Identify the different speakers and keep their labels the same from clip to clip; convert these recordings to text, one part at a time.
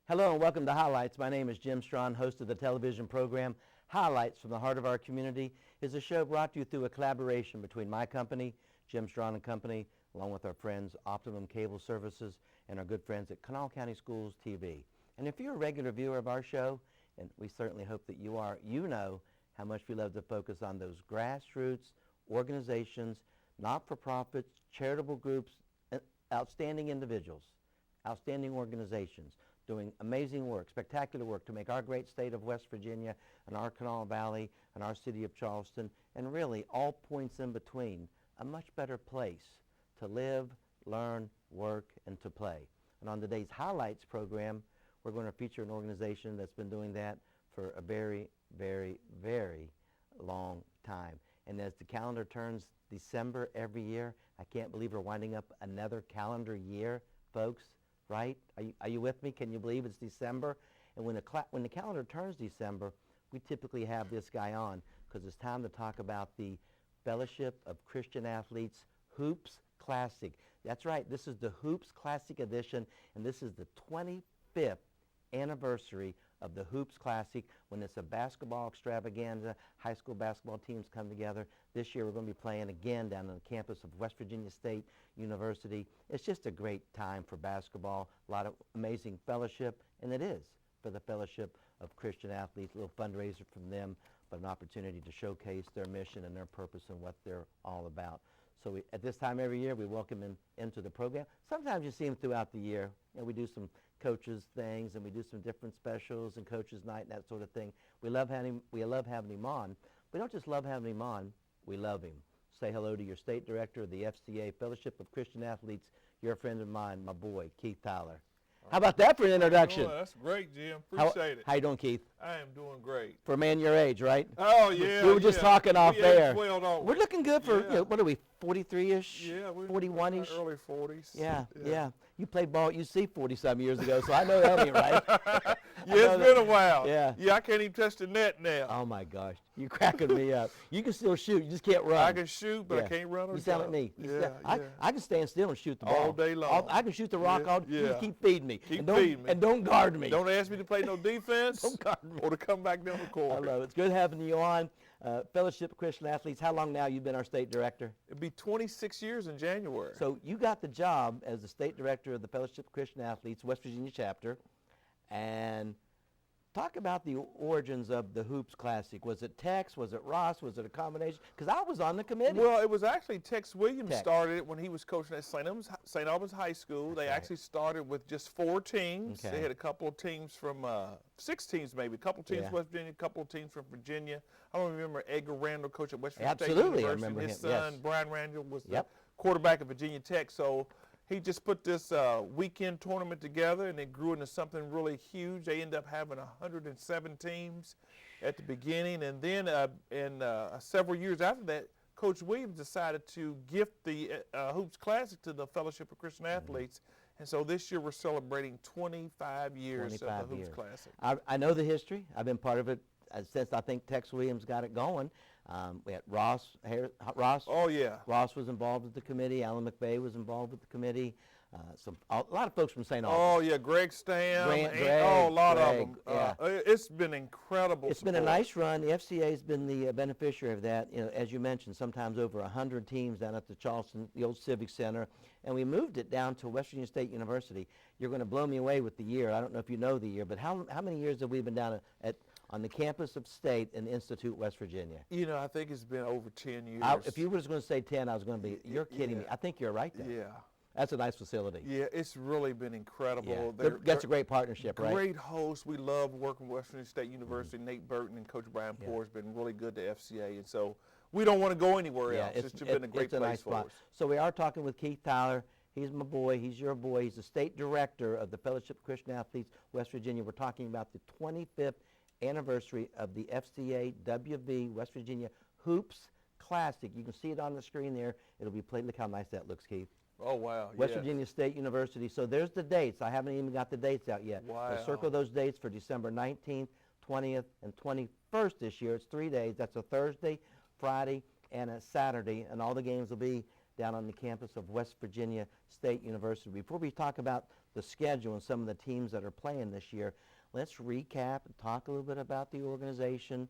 Speaker 1: Hello and welcome to Highlights. My name is Jim Strawn, host of the television program Highlights from the Heart of Our Community. Is a show brought to you through a collaboration between my company, Jim Strawn and Company, along with our friends Optimum Cable Services and our good friends at Kanawha County Schools TV. And if you're a regular viewer of our show, and we certainly hope that you are, you know how much we love to focus on those grassroots organizations, not-for-profits, charitable groups, outstanding individuals, outstanding organizations, doing amazing work, spectacular work to make our great state of West Virginia and our Kanawha Valley and our city of Charleston and really all points in between a much better place to live, learn, work, and to play. And on today's Highlights program, we're going to feature an organization that's been doing that for a very, very, very long time. And as the calendar turns December every year, I can't believe we're winding up another calendar year, folks. Right? Are you with me? Can you believe it's December? And when the calendar turns December, we typically have this guy on because it's time to talk about the Fellowship of Christian Athletes Hoops Classic. That's right. This is the Hoops Classic edition, and this is the 25th anniversary of the Hoops Classic when it's a basketball extravaganza. High school basketball teams come together. This year we're going to be playing again down on the campus of West Virginia State University. It's just a great time for basketball, a lot of amazing fellowship, and it is for the Fellowship of Christian Athletes, a little fundraiser from them, but an opportunity to showcase their mission and their purpose and what they're all about. So at this time every year, we welcome him into the program. Sometimes you see him throughout the year, and we do some coaches things, and we do some different specials and coaches night and that sort of thing. We love having him on. We don't just love having him on, we love him. Say hello to your state director of the FCA Fellowship of Christian Athletes, your friend of mine, my boy, Keith Tyler. How about that for an introduction?
Speaker 2: That's great, Jim. Appreciate it.
Speaker 1: How you doing, Keith?
Speaker 2: I am doing great.
Speaker 1: For a man your age, right?
Speaker 2: Oh, yeah.
Speaker 1: We were just talking off air.
Speaker 2: Well, don't
Speaker 1: We're looking good for, what are we, 43-ish?
Speaker 2: Yeah, we're
Speaker 1: 41-ish?
Speaker 2: Early 40s.
Speaker 1: Yeah. You played ball at UC 40-some years ago, so I know that ain't right.
Speaker 2: It's been a while.
Speaker 1: Yeah,
Speaker 2: I can't even touch the net now.
Speaker 1: Oh, my gosh. You're cracking me up. You can still shoot. You just can't run.
Speaker 2: I can shoot, but I can't run or
Speaker 1: You sound like me. I can stand still and shoot the ball.
Speaker 2: All day long.
Speaker 1: I can shoot the rock all day. You just keep feeding me.
Speaker 2: Keep feeding me.
Speaker 1: And don't guard me.
Speaker 2: Don't ask me to play no defense
Speaker 1: Don't guard me.
Speaker 2: or to come back down the court.
Speaker 1: I love it. It's good having you on. Fellowship of Christian Athletes. How long now you've been our state director?
Speaker 2: It'll be 26 years in January.
Speaker 1: So you got the job as the state director of the Fellowship of Christian Athletes, West Virginia chapter. And talk about the origins of the Hoops Classic. Was it Tex? Was it Ross? Was it a combination? Because I was on the committee.
Speaker 2: Well, it was actually Tex Williams started it when he was coaching at St. Albans High School. They actually started with just 4 teams.
Speaker 1: Okay.
Speaker 2: They had a couple of teams from 6 teams maybe, a couple of teams from West Virginia, a couple of teams from Virginia. I don't remember Edgar Randall, coach at West Virginia State University.
Speaker 1: I remember
Speaker 2: his
Speaker 1: him.
Speaker 2: son, Brian Randall, was the quarterback at Virginia Tech. So he just put this weekend tournament together, and it grew into something really huge. They ended up having 107 teams at the beginning, and then several years after that, Coach Williams decided to gift the Hoops Classic to the Fellowship of Christian Athletes. And so this year we're celebrating 25 years of the Hoops Classic.
Speaker 1: I know the history. I've been part of it since I think Tex Williams got it going. We had Ross.
Speaker 2: Oh, yeah.
Speaker 1: Ross was involved with the committee. Alan McVeigh was involved with the committee. A lot of folks from St. Albans.
Speaker 2: Oh, yeah, Greg Stam.
Speaker 1: Greg,
Speaker 2: a lot of them.
Speaker 1: Yeah.
Speaker 2: It's been incredible.
Speaker 1: It's been a nice run. The FCA has been the beneficiary of that. You know, as you mentioned, sometimes over 100 teams down at the Charleston, the old Civic Center, and we moved it down to West Virginia State University. You're going to blow me away with the year. I don't know if you know the year, but how many years have we been down on the campus of State in Institute, West Virginia?
Speaker 2: You know, I think it's been over 10 years.
Speaker 1: If you were going to say 10, I was going to be, you're kidding me. I think you're right there.
Speaker 2: Yeah.
Speaker 1: That's a nice facility.
Speaker 2: Yeah, it's really been incredible.
Speaker 1: Yeah. That's a great partnership, right?
Speaker 2: Great host. We love working with West Virginia State University. Nate Burton and Coach Brian Poore has been really good to FCA, and so we don't want to go anywhere else. It's just been a great place for us.
Speaker 1: So we are talking with Keith Tyler. He's my boy. He's your boy. He's the state director of the Fellowship of Christian Athletes, West Virginia. We're talking about the 25th anniversary of the FCA WV West Virginia Hoops Classic. You can see it on the screen there. It'll be played. Look how nice that looks, Keith.
Speaker 2: Oh, wow.
Speaker 1: West Virginia State University. So there's the dates. I haven't even got the dates out yet.
Speaker 2: Wow.
Speaker 1: I'll circle those dates for December 19th, 20th, and 21st this year. It's 3 days. That's a Thursday, Friday, and a Saturday. And all the games will be down on the campus of West Virginia State University. Before we talk about the schedule and some of the teams that are playing this year, let's recap and talk a little bit about the organization,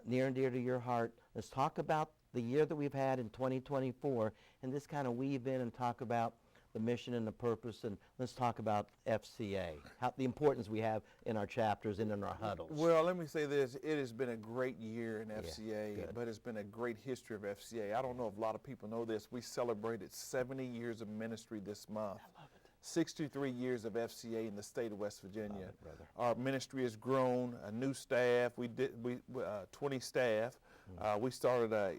Speaker 1: near and dear to your heart. Let's talk about the year that we've had in 2024, and this kind of weave in and talk about the mission and the purpose, and let's talk about FCA, the importance we have in our chapters and in our huddles.
Speaker 2: Well, let me say this. It has been a great year in FCA,
Speaker 1: good.
Speaker 2: but it's been a great history of FCA. I don't know if a lot of people know this. We celebrated 70 years of ministry this month.
Speaker 1: I love it.
Speaker 2: 63 years of FCA in the state of West Virginia.
Speaker 1: Love it, brother.
Speaker 2: Our ministry has grown, a new staff. We 20 staff. We started a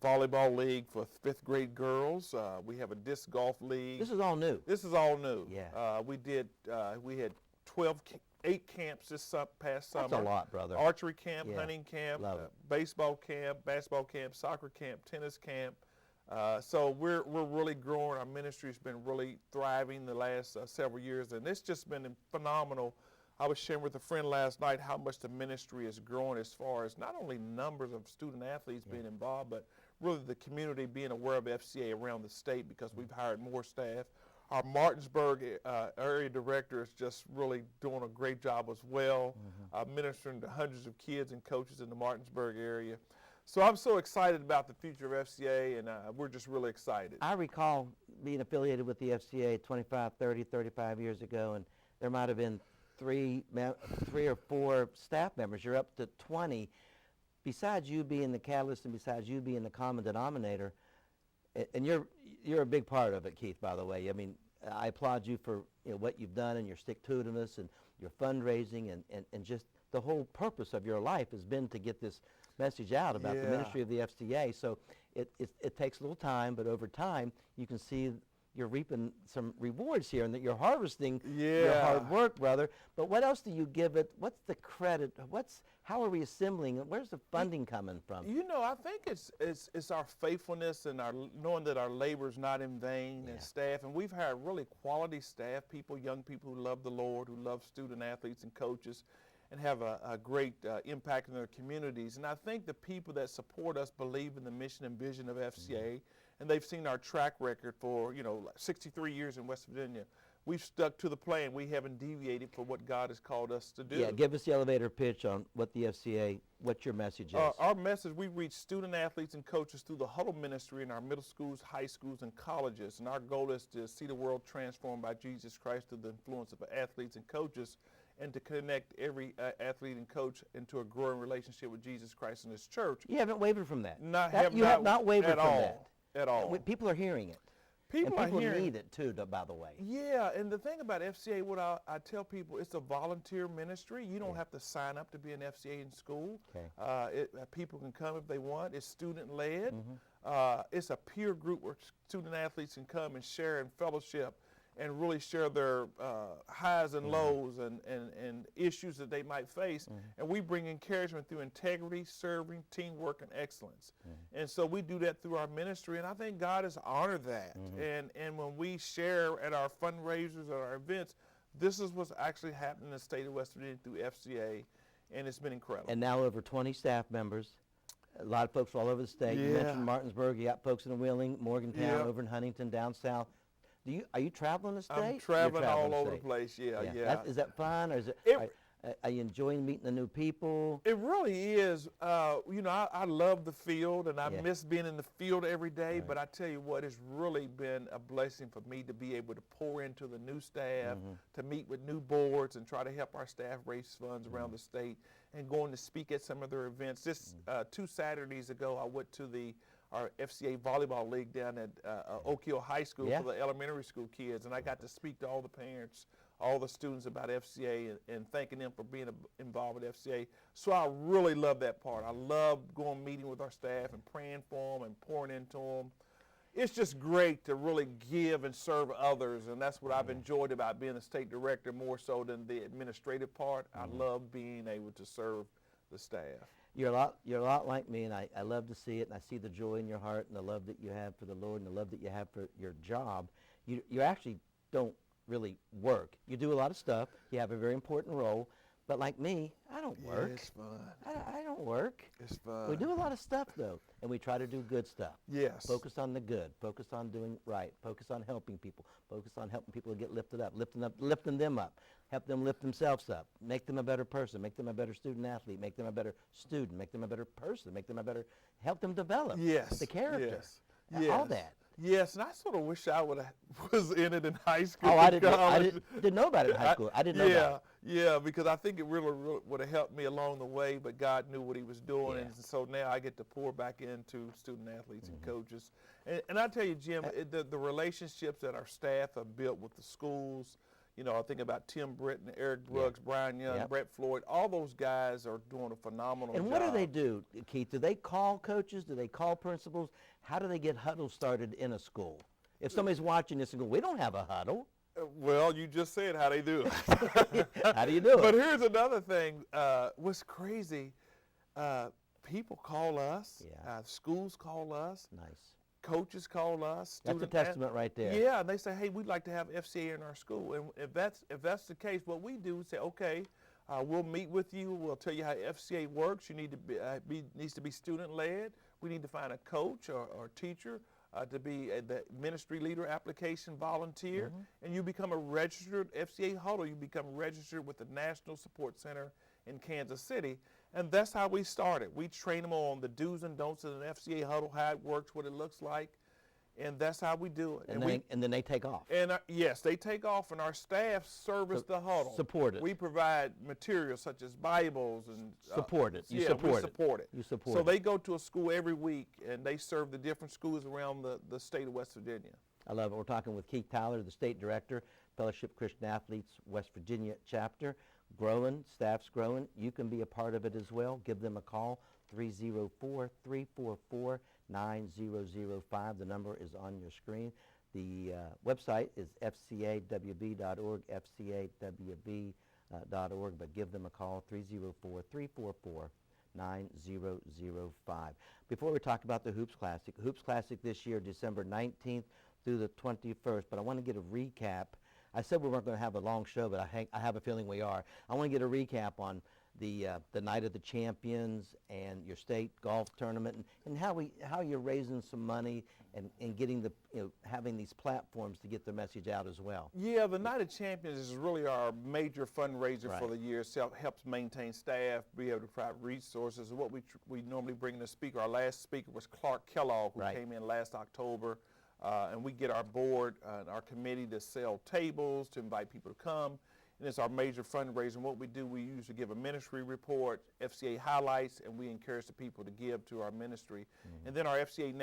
Speaker 2: volleyball league for 5th grade girls. We have a disc golf league.
Speaker 1: This is all new.
Speaker 2: This is all new.
Speaker 1: Yeah.
Speaker 2: We had 8 camps this past summer.
Speaker 1: That's a lot, brother.
Speaker 2: Archery camp,
Speaker 1: Yeah.
Speaker 2: hunting camp,
Speaker 1: Love it.
Speaker 2: baseball camp, basketball camp, soccer camp, tennis camp. So we're really growing. Our ministry's been really thriving the last several years, and it's just been phenomenal. I was sharing with a friend last night how much the ministry is growing as far as not only numbers of student athletes being involved, but really the community being aware of FCA around the state because we've hired more staff. Our Martinsburg area director is just really doing a great job as well, ministering to hundreds of kids and coaches in the Martinsburg area. So I'm so excited about the future of FCA, and we're just really excited.
Speaker 1: I recall being affiliated with the FCA 25, 30, 35 years ago, and there might have been three or four staff members. You're up to 20. Besides you being the catalyst and besides you being the common denominator, and you're a big part of it, Keith, by the way. I mean, I applaud you for what you've done and your stick-to-itiveness and your fundraising and just the whole purpose of your life has been to get this message out about the ministry of the FCA. So it takes a little time, but over time you can see you're reaping some rewards here and that you're harvesting your hard work, brother. But what else do you give it? What's the credit? How are we assembling it? Where's the funding coming from?
Speaker 2: I think it's our faithfulness and our knowing that our labor is not in vain and staff. And we've hired really quality staff, young people who love the Lord, who love student athletes and coaches, and have a great impact in their communities. And I think the people that support us believe in the mission and vision of FCA, and they've seen our track record for 63 years in West Virginia. We've stuck to the plan. We haven't deviated from what God has called us to do.
Speaker 1: Yeah, give us the elevator pitch on what the FCA, what your message is.
Speaker 2: Our message, we reach student athletes and coaches through the huddle ministry in our middle schools, high schools, and colleges. And our goal is to see the world transformed by Jesus Christ through the influence of athletes and coaches, and to connect every athlete and coach into a growing relationship with Jesus Christ and His church.
Speaker 1: You haven't wavered from that.
Speaker 2: You
Speaker 1: have not wavered
Speaker 2: at
Speaker 1: from
Speaker 2: all,
Speaker 1: that.
Speaker 2: At all.
Speaker 1: People are hearing it.
Speaker 2: People
Speaker 1: need it too, by the way.
Speaker 2: Yeah, and the thing about FCA, what I tell people, it's a volunteer ministry. You don't have to sign up to be an FCA in school.
Speaker 1: Okay.
Speaker 2: People can come if they want. It's student-led. It's a peer group where student athletes can come and share and fellowship and really share their highs and lows and issues that they might face. And we bring encouragement through integrity, serving, teamwork, and excellence. And so we do that through our ministry, and I think God has honored that. And when we share at our fundraisers, at our events, this is what's actually happening in the state of West Virginia through FCA, and it's been incredible.
Speaker 1: And now over 20 staff members, a lot of folks all over the state. You mentioned Martinsburg, you got folks in Wheeling, Morgantown, over in Huntington, down south. Are you traveling the state?
Speaker 2: I'm traveling all over the place, yeah.
Speaker 1: Is that fun, or is are you enjoying meeting the new people?
Speaker 2: It really is. I love the field, and I miss being in the field every day, but I tell you what, it's really been a blessing for me to be able to pour into the new staff, to meet with new boards and try to help our staff raise funds around the state and going to speak at some of their events. Just 2 Saturdays ago, I went to our FCA volleyball league down at Oak Hill High School for the elementary school kids, and I got to speak to all the parents, all the students about FCA and thanking them for being involved with FCA. So I really love that part. I love going meeting with our staff and praying for them and pouring into them. It's just great to really give and serve others, and that's what I've enjoyed about being the state director more so than the administrative part. I love being able to serve the staff.
Speaker 1: You're a lot like me, and I love to see it, and I see the joy in your heart and the love that you have for the Lord and the love that you have for your job. You actually don't really work. You do a lot of stuff. You have a very important role, but like me, I don't work.
Speaker 2: Yeah, it's fun.
Speaker 1: I don't work.
Speaker 2: It's fun.
Speaker 1: We do a lot of stuff, though, and we try to do good stuff.
Speaker 2: Yes.
Speaker 1: Focus on the good. Focus on doing right. Focus on helping people. Focus on helping people get lifted up, lifting them up. Help them lift themselves up. Make them a better person. Make them a better student athlete. Make them a better student. Make them a better person. Make them a better. Help them develop.
Speaker 2: Yes.
Speaker 1: The character.
Speaker 2: Yes.
Speaker 1: All that.
Speaker 2: Yes, and I sort of wish I would have was in it in high school.
Speaker 1: Oh, I didn't know about it in high school. I didn't know about it.
Speaker 2: Yeah, because I think it really would have helped me along the way, but God knew what he was doing,
Speaker 1: Yeah.
Speaker 2: and so now I get to pour back into student athletes and coaches. And I tell you, Jim, the relationships that our staff have built with the schools, you know, I think about Tim Britton, Eric Brooks, Brian Young, Brett Floyd, all those guys are doing a phenomenal job.
Speaker 1: And what do they do, Keith? Do they call coaches? Do they call principals? How do they get huddles started in a school? If somebody's watching this and go, we don't have a huddle.
Speaker 2: Well, you just said how they do it.
Speaker 1: How do you do it?
Speaker 2: But here's another thing. What's crazy, people call us, schools call us,
Speaker 1: Nice.
Speaker 2: coaches call us.
Speaker 1: That's a testament right there.
Speaker 2: Yeah, and they say, hey, we'd like to have FCA in our school. And if that's the case, what we do is say, okay, we'll meet with you. We'll tell you how FCA works. You need to needs to be student-led. We need to find a coach or teacher to be the ministry leader application volunteer, and you become a registered FCA huddle. You become registered with the National Support Center in Kansas City, and that's how we started. We train them on the do's and don'ts of an FCA huddle, how it works, what it looks like, and that's how we do it.
Speaker 1: And then they take off.
Speaker 2: And yes, they take off, and our staff service the huddle.
Speaker 1: Support it.
Speaker 2: We provide materials such as Bibles and
Speaker 1: Support it. You
Speaker 2: yeah,
Speaker 1: support
Speaker 2: we
Speaker 1: it.
Speaker 2: support it.
Speaker 1: You support
Speaker 2: so
Speaker 1: it.
Speaker 2: they go to a school every week, and they serve the different schools around the state of West Virginia.
Speaker 1: I love it. We're talking with Keith Tyler, the state director, Fellowship Christian Athletes West Virginia chapter. Growing, staff's growing. You can be a part of it as well. Give them a call, 304-344-9005. The number is on your screen. The website is fcawb.org, fcawb.org, but give them a call, 304-344-9005. Before we talk about the Hoops Classic this year, December 19th through the 21st, but I want to get a recap. I said we weren't going to have a long show, but I have a feeling we are. I want to get a recap on the Night of the Champions and your state golf tournament and how you're raising some money and getting having these platforms to get the message out as well.
Speaker 2: Yeah, the Night of Champions is really our major fundraiser for the year. It helps maintain staff, be able to provide resources. What we normally bring in a speaker. Our last speaker was Clark Kellogg, who came in last October. And we get our board and our committee to sell tables, to invite people to come. And it's our major fundraiser. And what we do, we usually give a ministry report, FCA highlights, and we encourage the people to give to our ministry. And then our FCA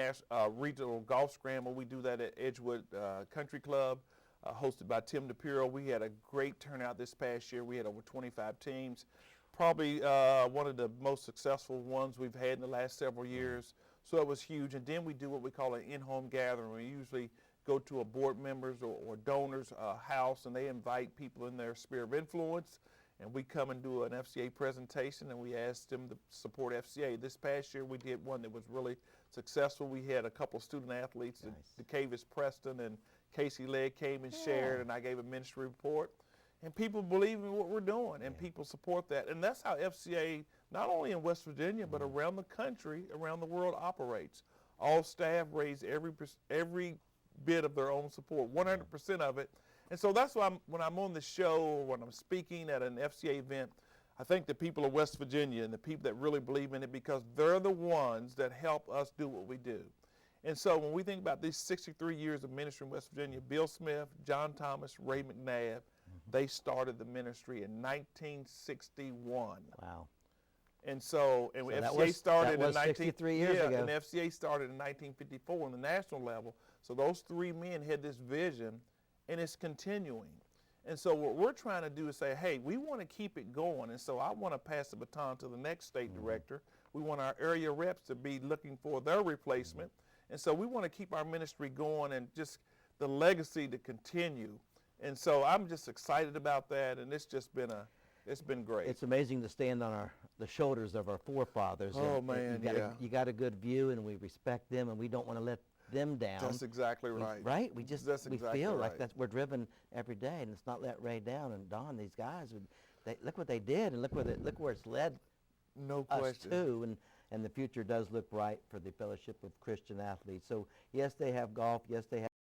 Speaker 2: regional golf scramble, we do that at Edgewood Country Club, hosted by Tim DePiro. We had a great turnout this past year. We had over 25 teams. Probably one of the most successful ones we've had in the last several years. So it was huge. And then we do what we call an in-home gathering. We usually go to a board members or donors house, and they invite people in their sphere of influence. And we come and do an FCA presentation, and we ask them to support FCA. This past year, we did one that was really successful. We had a couple of student athletes, DeCavis Preston and Casey Legg came and shared, and I gave a ministry report. And people believe in what we're doing, and people support that. And that's how FCA, not only in West Virginia, but around the country, around the world, operates. All staff raise every bit of their own support, 100% of it. And so that's why when I'm on the show or when I'm speaking at an FCA event, I thank the people of West Virginia and the people that really believe in it, because they're the ones that help us do what we do. And so when we think about these 63 years of ministry in West Virginia, Bill Smith, John Thomas, Ray McNabb, they started the ministry in 1961.
Speaker 1: Wow.
Speaker 2: And so, FCA started in
Speaker 1: 63 years ago.
Speaker 2: And FCA started in 1954 on the national level. So those three men had this vision, and it's continuing. And so what we're trying to do is say, hey, we want to keep it going. And so I want to pass the baton to the next state director. We want our area reps to be looking for their replacement. And so we want to keep our ministry going and just the legacy to continue. And so I'm just excited about that, and it's just been it's been great.
Speaker 1: It's amazing to stand on the shoulders of our forefathers.
Speaker 2: Oh,
Speaker 1: and
Speaker 2: man,
Speaker 1: you got a good view, and we respect them, and we don't want to let them down.
Speaker 2: That's exactly right.
Speaker 1: Right? We feel like we're driven every day, and it's not let Ray down. And Don, these guys, look what they did, and look where it's led
Speaker 2: No
Speaker 1: us
Speaker 2: question.
Speaker 1: to. and the future does look bright for the Fellowship of Christian Athletes. So yes, they have golf. Yes, they have